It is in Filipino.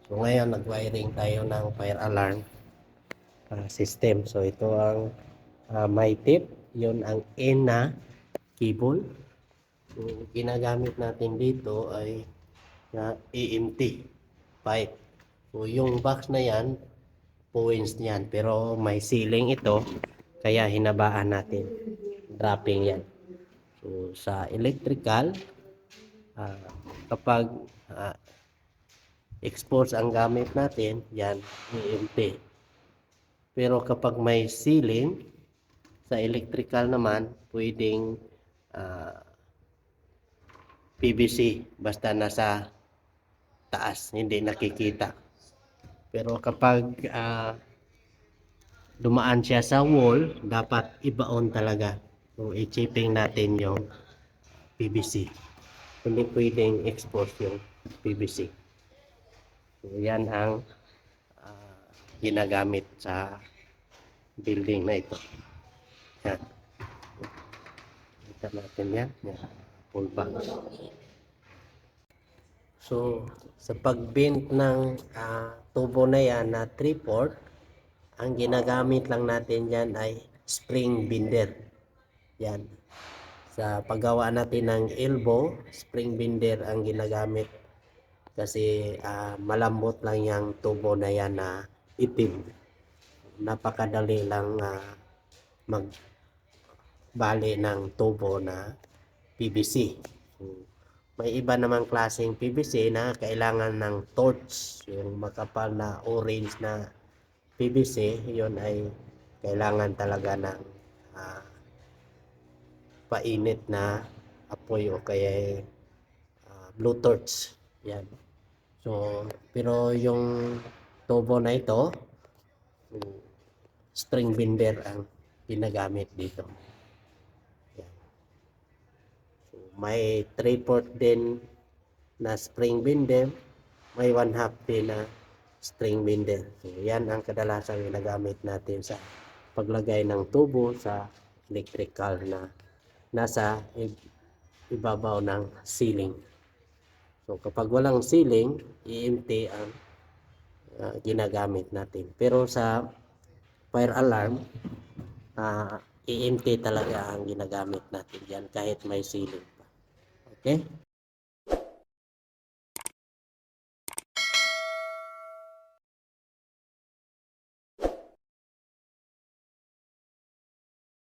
So ngayon nag-wiring tayo ng fire alarm system. So ito ang may tip, yun ang N na cable. So ginagamit natin dito ay EMT pipe. So yung box na yan, points niyan, pero may ceiling ito, kaya hinabaan natin. Dropping yan. So sa electrical, kapag exposed ang gamit natin, yan, EMT. Pero kapag may ceiling, sa electrical naman, pwedeng PVC, basta nasa taas, hindi nakikita. Pero kapag dumaan siya sa wall, dapat ibaon talaga. So, i-chipping natin yung PVC. Hindi pwedeng expose yung PVC. So, yan ang ginagamit sa building na ito. Yan. Kita natin yan. Yan. Full box. So, sa pag-bend ng tubo na yan na 3/4, ang ginagamit lang natin yan ay spring bender. Yan. Sa paggawa natin ng elbow, spring bender ang ginagamit kasi malambot lang yung tubo na yan na itim. Napakadali lang magbali ng tubo na PVC. So, may iba namang klaseng PVC na kailangan ng torch, yung makapal na orange na PVC, yun ay kailangan talaga ng painit na apoy o kaya blue torch. Yan. So, pero yung tubo na ito, string bender ang ginagamit dito. Yan. So, may 3/4 din na spring bender, may 1/2 din na string bender. So, yan ang kadalasan ginagamit natin sa paglagay ng tubo sa electrical na nasa ibabaw ng ceiling. So, kapag walang ceiling, EMT ang ginagamit natin. Pero sa fire alarm, EMT talaga ang ginagamit natin yan kahit may ceiling pa. Okay?